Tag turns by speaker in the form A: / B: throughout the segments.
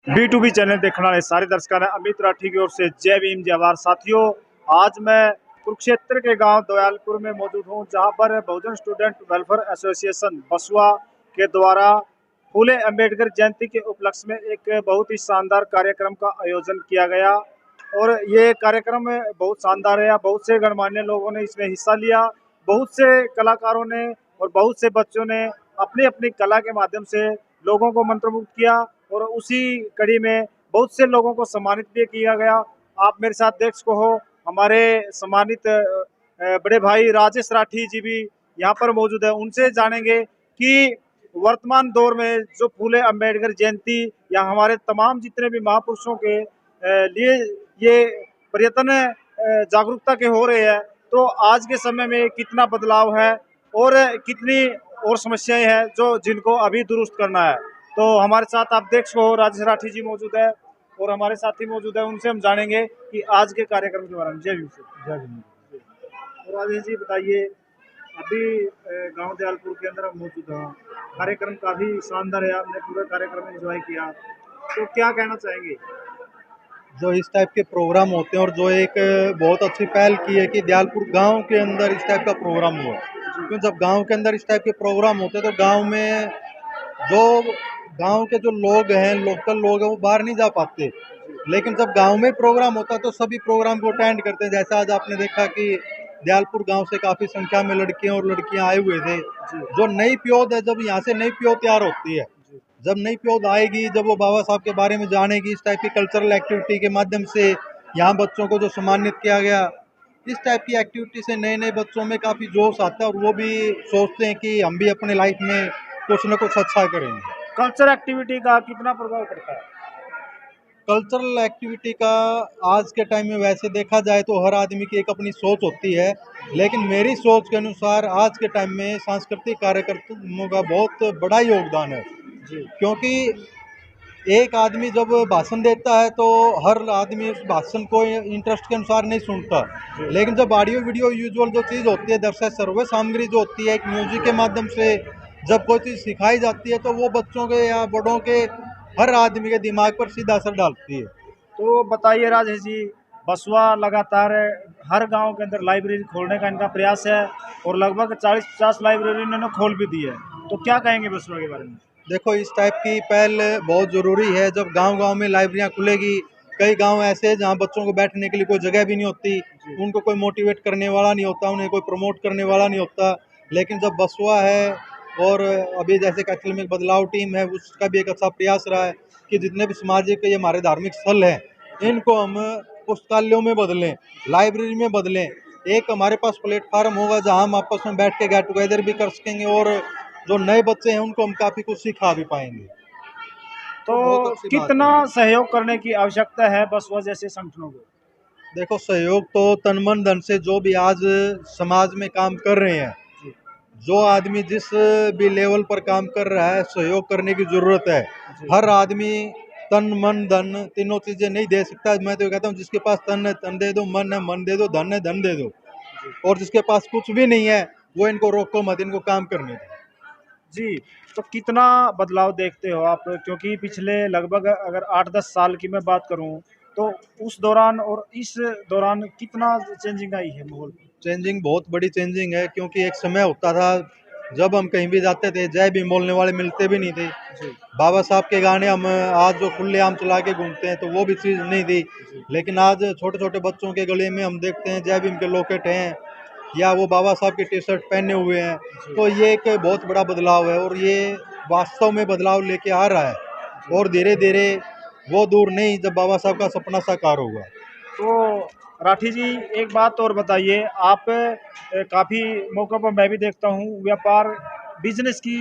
A: B2B channel देखने वाले सारे दर्शकों ने अमित राठी की ओर से जय भीम जय भारत। साथियों, आज मैं कुरुक्षेत्र के गांव दयालपुर में मौजूद हूं, जहां पर बहुजन स्टूडेंट वेलफेयर एसोसिएशन बसुआ के द्वारा फूले अंबेडकर जयंती के उपलक्ष्य में एक बहुत ही शानदार कार्यक्रम का आयोजन किया गया। और ये कार्यक्रम बहुत शानदार है। बहुत से गणमान्य लोगों ने इसमें हिस्सा लिया। बहुत से कलाकारों ने और बहुत से बच्चों ने अपनी अपनी कला के माध्यम से लोगों को मंत्रमुग्ध किया। और उसी कड़ी में बहुत से लोगों को सम्मानित भी किया गया। आप मेरे साथ देख सको हो, हमारे सम्मानित बड़े भाई राजेश राठी जी भी यहाँ पर मौजूद है। उनसे जानेंगे कि वर्तमान दौर में जो फूले अंबेडकर जयंती या हमारे तमाम जितने भी महापुरुषों के लिए ये पर्यटन जागरूकता के हो रहे हैं, तो आज के समय में कितना बदलाव है और कितनी और समस्याएं हैं जो जिनको अभी दुरुस्त करना है। तो हमारे साथ आप देख सको राजेश राठी जी मौजूद है और हमारे साथी मौजूद है। उनसे हम जानेंगे कि आज के कार्यक्रम के बारे में। जय भीम से। जय भीम। तो राजेश जी बताइए, अभी गांव दयालपुर के अंदर हम मौजूद हैं। कार्यक्रम काफी शानदार है, आपने पूरा कार्यक्रम एंजॉय किया, तो क्या कहना चाहेंगे?
B: जो इस टाइप के प्रोग्राम होते हैं और जो एक बहुत अच्छी पहल की है कि दयालपुर गांव के अंदर इस टाइप का प्रोग्राम हुआ। क्यों जब गांव के अंदर इस टाइप के प्रोग्राम होते हैं तो गांव में जो गांव के जो लोग हैं, लोकल लोग हैं, वो बाहर नहीं जा पाते। लेकिन जब गांव में प्रोग्राम होता है तो सभी प्रोग्राम को अटेंड करते हैं। जैसा आज आपने देखा कि दयालपुर गांव से काफ़ी संख्या में लड़कियां और लड़कियां आए हुए थे। जो नई प्योद है, जब यहाँ से नई प्योद तैयार होती है, जब नई प्योद आएगी, जब वो बाबा साहब के बारे में जानेगी, इस टाइप की कल्चरल एक्टिविटी के माध्यम से यहाँ बच्चों को जो सम्मानित किया गया, इस टाइप की एक्टिविटी से नए नए बच्चों में काफ़ी जोश आता है और वो भी सोचते हैं कि हम भी अपने लाइफ में कुछ न कुछ अच्छा करेंगे।
A: कल्चर एक्टिविटी का कितना प्रभाव पड़ता है?
B: कल्चरल एक्टिविटी का आज के टाइम में वैसे देखा जाए तो हर आदमी की एक अपनी सोच होती है, लेकिन मेरी सोच के अनुसार आज के टाइम में सांस्कृतिक कार्यक्रमों का बहुत बड़ा योगदान है। क्योंकि एक आदमी जब भाषण देता है तो हर आदमी उस भाषण को इंटरेस्ट के अनुसार नहीं सुनता, लेकिन जब ऑडियो वीडियो यूजुअल जो चीज़ होती है, दर्शक सर्वे सामग्री जो होती है, एक म्यूजिक के माध्यम से जब कोई चीज़ सिखाई जाती है तो वो बच्चों के या बड़ों के हर आदमी के दिमाग पर सीधा असर डालती है।
A: तो बताइए राजेश जी, बसुआ लगातार हर गांव के अंदर लाइब्रेरी खोलने का इनका प्रयास है और लगभग 40-50 लाइब्रेरी इन्होंने खोल भी दी है, तो क्या कहेंगे बसुआ के बारे में?
B: देखो, इस टाइप की पहल बहुत ज़रूरी है। जब गांव-गांव में लाइब्रेरियां खुलेगी, कई गांव ऐसे हैं जहां बच्चों को बैठने के लिए कोई जगह भी नहीं होती, उनको कोई मोटिवेट करने वाला नहीं होता, उन्हें कोई प्रमोट करने वाला नहीं होता। लेकिन जब बसुआ है और अभी जैसे कैथल में बदलाव टीम है, उसका भी एक अच्छा प्रयास रहा है कि जितने भी सामाजिक ये हमारे धार्मिक स्थल हैं, इनको हम पुस्तकालयों में बदलें, लाइब्रेरी में बदलें। एक हमारे पास प्लेटफार्म होगा जहाँ हम आपस में बैठ के गेट टुगेदर भी कर सकेंगे और जो नए बच्चे हैं उनको हम काफ़ी कुछ सिखा भी पाएंगे।
A: तो कितना सहयोग करने की आवश्यकता है बसुआ जैसे संगठनों को?
B: देखो, सहयोग तो तन मन धन से जो भी आज समाज में काम कर रहे हैं, जो आदमी जिस भी लेवल पर काम कर रहा है, सहयोग करने की ज़रूरत है। हर आदमी तन मन धन तीनों चीज़ें नहीं दे सकता। मैं तो कहता हूँ जिसके पास तन है तन दे दो, मन है मन दे दो, धन है धन दे दो, और जिसके पास कुछ भी नहीं है वो इनको रोको मत, इनको काम करने दो।
A: जी, तो कितना बदलाव देखते हो आप? क्योंकि पिछले लगभग अगर 8-10 साल की मैं बात करूं, तो उस दौरान और इस दौरान कितना चेंजिंग आई है माहौल में?
B: चेंजिंग बहुत बड़ी चेंजिंग है, क्योंकि एक समय होता था जब हम कहीं भी जाते थे जय भीम बोलने वाले मिलते भी नहीं थे। बाबा साहब के गाने हम आज जो खुलेआम चला के घूमते हैं तो वो भी चीज़ नहीं थी। लेकिन आज छोटे छोटे बच्चों के गले में हम देखते हैं जय भीम के लॉकेट हैं या वो बाबा साहब की टी शर्ट पहने हुए हैं। तो ये एक बहुत बड़ा बदलाव है और ये वास्तव में बदलाव लेके आ रहा है और धीरे धीरे वो दूर नहीं जब बाबा साहब का सपना साकार होगा।
A: तो राठी जी, एक बात और बताइए, आप काफ़ी मौक़ों पर मैं भी देखता हूँ व्यापार बिजनेस की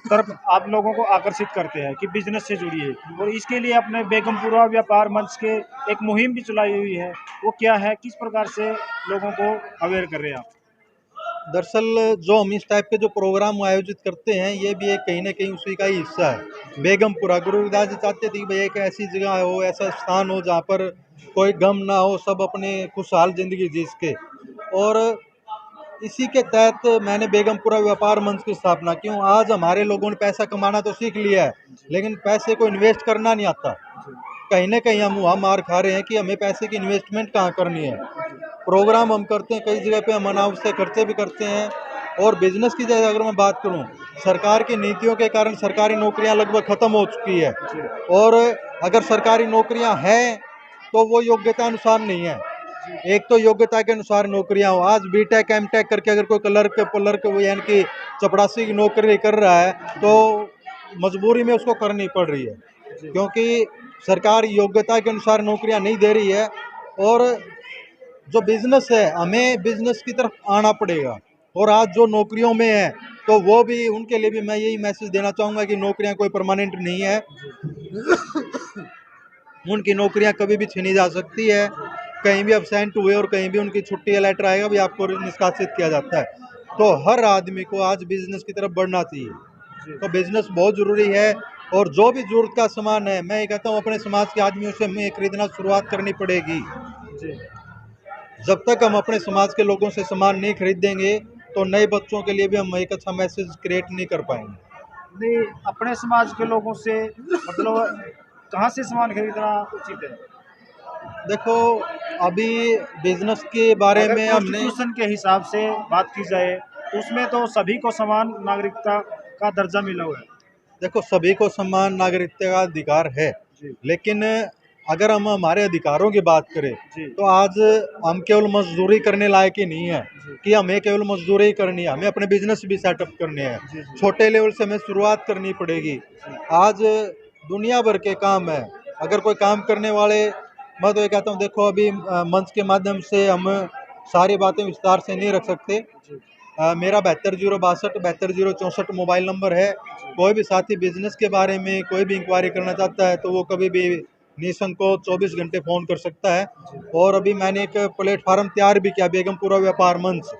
A: तरफ आप लोगों को आकर्षित करते हैं कि बिजनेस से जुड़िए, और इसके लिए अपने बेगमपुरा व्यापार मंच के एक मुहिम भी चलाई हुई है। वो क्या है, किस प्रकार से लोगों को अवेयर कर रहे हैं आप?
B: दरअसल जो हम इस टाइप के जो प्रोग्राम आयोजित करते हैं ये भी एक कहीं ना कहीं उसी का ही हिस्सा है। बेगमपुरा गुरु रविदास जी चाहते थे कि भाई एक ऐसी जगह हो, ऐसा स्थान हो जहाँ पर कोई गम ना हो, सब अपने खुशहाल जिंदगी जी सके। और इसी के तहत मैंने बेगमपुरा व्यापार मंच की स्थापना की। आज हमारे लोगों ने पैसा कमाना तो सीख लिया है, लेकिन पैसे को इन्वेस्ट करना नहीं आता। कहीं ना कहीं हम वहाँ मार खा रहे हैं कि हमें पैसे की इन्वेस्टमेंट कहाँ करनी है। प्रोग्राम हम करते हैं, कई जगह पे हम अनावश्यक खर्चे भी करते हैं। और बिजनेस की जगह अगर मैं बात करूं, सरकार की नीतियों के कारण सरकारी नौकरियां लगभग खत्म हो चुकी है। और अगर सरकारी नौकरियां हैं तो वो योग्यता अनुसार नहीं है। एक तो योग्यता के अनुसार नौकरियां हो, आज बीटेक एमटेक करके अगर कोई क्लर्क पलर्क यानी कि चपरासी की नौकरी कर रहा है तो मजबूरी में उसको करनी पड़ रही है, क्योंकि सरकार योग्यता के अनुसार नौकरियां नहीं दे रही है। और जो बिजनेस है, हमें बिजनेस की तरफ आना पड़ेगा। और आज जो नौकरियों में है तो वो भी, उनके लिए भी मैं यही मैसेज देना चाहूँगा कि नौकरियां कोई परमानेंट नहीं है। उनकी नौकरियां कभी भी छीनी जा सकती है। कहीं भी अब्सेंट हुए और कहीं भी उनकी छुट्टी या लेटर आएगा भी आपको निष्कासित किया जाता है। तो हर आदमी को आज बिजनेस की तरफ बढ़ना चाहिए। तो बिजनेस बहुत ज़रूरी है। और जो भी जरूरत का सामान है, मैं ये कहता हूँ अपने समाज के आदमियों से हमें खरीदना शुरुआत करनी पड़ेगी। जब तक हम अपने समाज के लोगों से सामान नहीं खरीदेंगे तो नए बच्चों के लिए भी हम एक अच्छा मैसेज क्रिएट नहीं कर पाएंगे।
A: नहीं, अपने समाज के लोगों से मतलब कहाँ से सामान खरीदना उचित है?
B: देखो, अभी बिजनेस के बारे
A: अगर
B: में हमने,
A: कॉन्स्टिट्यूशन के हिसाब से बात की जाए तो उसमें तो सभी को समान नागरिकता का दर्जा मिला हुआ है।
B: देखो सभी को समान नागरिकता का अधिकार है,
A: जी
B: लेकिन अगर हम हमारे अधिकारों की बात करें
A: जी
B: तो आज हम केवल मजदूरी करने लायक ही नहीं है
A: जी
B: कि हमें केवल मजदूरी ही करनी है, हमें अपने बिजनेस भी सेटअप करने हैं।
A: जी जी
B: छोटे लेवल से हमें शुरुआत करनी पड़ेगी। आज दुनिया भर के काम है, अगर कोई काम करने वाले, मैं तो ये कहता हूँ, देखो अभी मंच के माध्यम से हम सारी बातें विस्तार से नहीं रख सकते।
A: जी
B: मेरा 72 062 72 064 मोबाइल नंबर है। कोई भी साथी बिजनेस के बारे में कोई भी इंक्वायरी करना चाहता है तो वो कभी भी निसंकोच 24 घंटे फ़ोन कर सकता है। और अभी मैंने एक प्लेटफार्म तैयार भी किया, बेगमपुरा व्यापार मंच,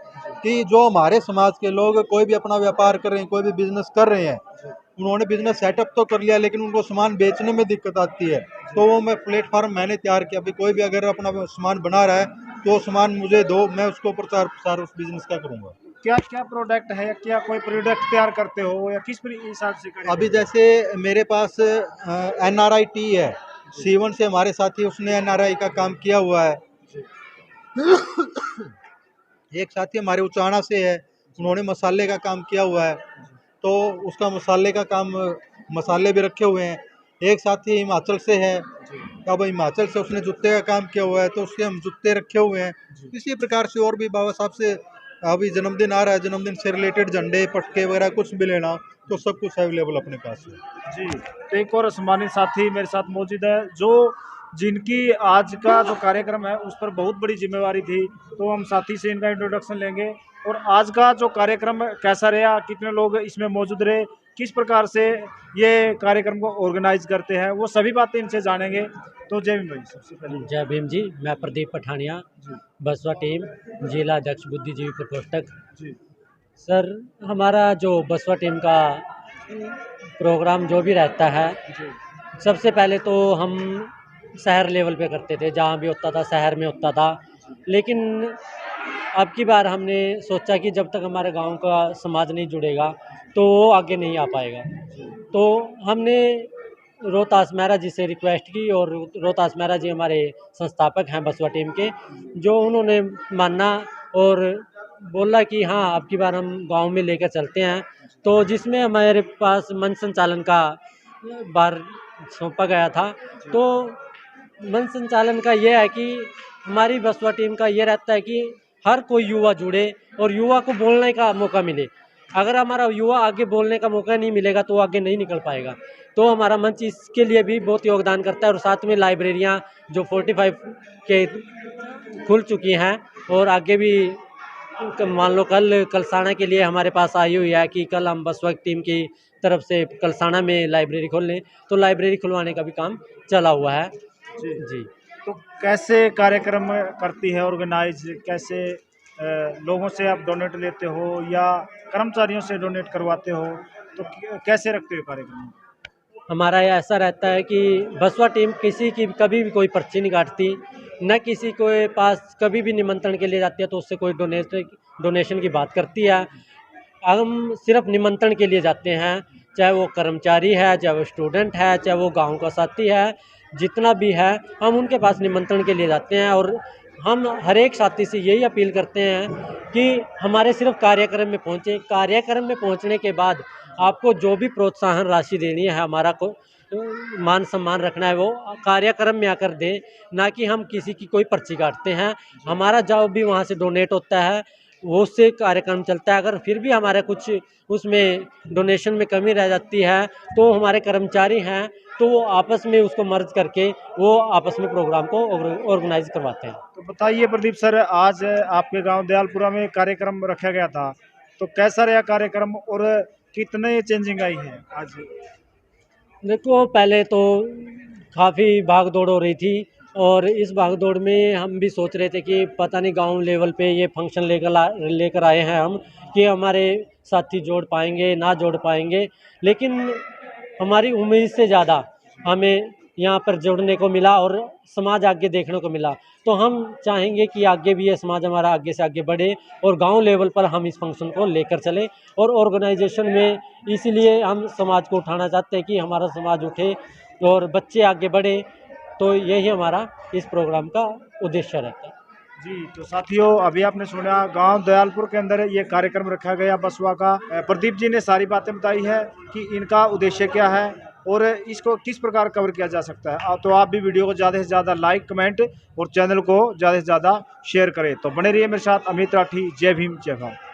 B: कि जो हमारे समाज के लोग कोई भी अपना व्यापार कर रहे हैं, कोई भी बिजनेस कर रहे हैं, उन्होंने बिजनेस सेटअप तो कर लिया लेकिन उनको सामान बेचने में दिक्कत आती है, तो वो मैं प्लेटफार्म मैंने तैयार किया। अभी कोई भी अगर अपना सामान बना रहा है तो सामान मुझे दो, मैं उसको प्रचार प्रसार उस बिजनेस का करूँगा।
A: क्या क्या प्रोडक्ट है, क्या कोई प्रोडक्ट तैयार करते हो या किस हिसाब से करेंगे?
B: अभी जैसे मेरे पास NRI टी है, सीवन से हमारे साथी, उसने NRI का काम किया हुआ है। एक साथी हमारे उचाना से है, उन्होंने मसाले का काम किया हुआ है, तो उसका मसाले का काम, मसाले भी रखे हुए हैं। एक साथी हिमाचल से है, अब हिमाचल से उसने जूते का काम किया हुआ है तो उसके हम जूते रखे हुए हैं। इसी प्रकार से और भी बाबा साहब से, अभी जन्मदिन आ रहा है, जन्मदिन से रिलेटेड झंडे पटके वगैरह कुछ भी लेना तो सब कुछ अवेलेबल अपने पास है।
A: जी, तो एक और सम्मानित साथी मेरे साथ मौजूद है जो जिनकी आज का जो कार्यक्रम है उस पर बहुत बड़ी जिम्मेवारी थी, तो हम साथी से इनका इंट्रोडक्शन लेंगे। और आज का जो कार्यक्रम कैसा रहा, कितने लोग इसमें मौजूद रहे, किस प्रकार से ये कार्यक्रम को ऑर्गेनाइज करते हैं, वो सभी बातें इनसे जानेंगे। तो जय भीम भाई, सबसे पहले।
C: जय भीम जी। मैं प्रदीप पठानिया,
A: जी
C: बसवा टीम, जिला अध्यक्ष बुद्धिजीवी प्रकोष्ठक।
A: जी
C: सर, हमारा जो बसवा टीम का प्रोग्राम जो भी रहता है,
A: जी
C: सबसे पहले तो हम शहर लेवल पे करते थे, जहाँ भी होता था शहर में होता था। लेकिन अब की बार हमने सोचा कि जब तक हमारे गांव का समाज नहीं जुड़ेगा तो वो आगे नहीं आ पाएगा। तो हमने रोहतास मेहरा जी से रिक्वेस्ट की, और रोहतास मेहरा जी हमारे संस्थापक हैं बसवा टीम के, जो उन्होंने माना और बोला कि हाँ, अब की बार हम गांव में लेकर चलते हैं। तो जिसमें हमारे पास मंच संचालन का बार सौंपा गया था। तो मंच संचालन का ये है कि हमारी बसवा टीम का ये रहता है कि हर कोई युवा जुड़े और युवा को बोलने का मौका मिले। अगर हमारा युवा आगे बोलने का मौका नहीं मिलेगा तो वो आगे नहीं निकल पाएगा। तो हमारा मंच इसके लिए भी बहुत योगदान करता है। और साथ में लाइब्रेरियाँ जो 45 के खुल चुकी हैं, और आगे भी मान लो कल कलसाना के लिए हमारे पास आई हुई है कि कल हम बसवा टीम की तरफ से कलसाना में लाइब्रेरी खोल लें, तो लाइब्रेरी खुलवाने का भी काम चला हुआ है।
A: जी
C: जी।
A: तो कैसे कार्यक्रम करती है ऑर्गेनाइज, कैसे लोगों से आप डोनेट लेते हो या कर्मचारियों से डोनेट करवाते हो, तो कैसे रखते हो कार्यक्रम?
C: हमारा ये ऐसा रहता है कि बसवा टीम किसी की कभी भी कोई पर्ची नहीं काटती, न किसी के पास कभी भी निमंत्रण के लिए जाती है तो उससे कोई डोनेशन की बात करती है। हम सिर्फ निमंत्रण के लिए जाते हैं, चाहे वो कर्मचारी है, चाहे वो स्टूडेंट है, चाहे वो गांव का साथी है, जितना भी है हम उनके पास निमंत्रण के लिए जाते हैं। और हम हर एक साथी से यही अपील करते हैं कि हमारे सिर्फ कार्यक्रम में पहुँचे। कार्यक्रम में पहुँचने के बाद आपको जो भी प्रोत्साहन राशि देनी है, हमारा को मान सम्मान रखना है, वो कार्यक्रम में आकर दें, ना कि हम किसी की कोई पर्ची काटते हैं। हमारा जो भी वहाँ से डोनेट होता है वो उससे कार्यक्रम चलता है। अगर फिर भी हमारा कुछ उसमें डोनेशन में कमी रह जाती है तो हमारे कर्मचारी हैं, तो वो आपस में उसको मर्ज करके वो आपस में प्रोग्राम को ऑर्गेनाइज करवाते हैं।
A: तो बताइए प्रदीप सर, आज आपके गांव दयालपुरा में कार्यक्रम रखा गया था, तो कैसा रहा कार्यक्रम और कितने चेंजिंग आई है आज?
C: देखो, पहले तो काफ़ी भाग दौड़ हो रही थी और इस भाग दौड़ में हम भी सोच रहे थे कि पता नहीं गांव लेवल पे ये फंक्शन लेकर आए हैं हम, कि हमारे साथी जोड़ पाएंगे ना जोड़ पाएंगे। लेकिन हमारी उम्मीद से ज़्यादा हमें यहाँ पर जुड़ने को मिला और समाज आगे देखने को मिला। तो हम चाहेंगे कि आगे भी ये समाज हमारा आगे से आगे बढ़े और गांव लेवल पर हम इस फंक्शन को लेकर चलें। और ऑर्गेनाइजेशन में इसीलिए हम समाज को उठाना चाहते हैं कि हमारा समाज उठे और बच्चे आगे बढ़े। तो यही हमारा इस प्रोग्राम का उद्देश्य रहता है।
A: जी, तो साथियों, अभी आपने सुना गांव दयालपुर के अंदर ये कार्यक्रम रखा गया बसुआ का। प्रदीप जी ने सारी बातें बताई है कि इनका उद्देश्य क्या है और इसको किस प्रकार कवर किया जा सकता है। तो आप भी वीडियो को ज़्यादा से ज़्यादा लाइक, कमेंट और चैनल को ज़्यादा से ज़्यादा शेयर करें। तो बने रहिए मेरे साथ। अमित राठी। जय भीम, जय भारत।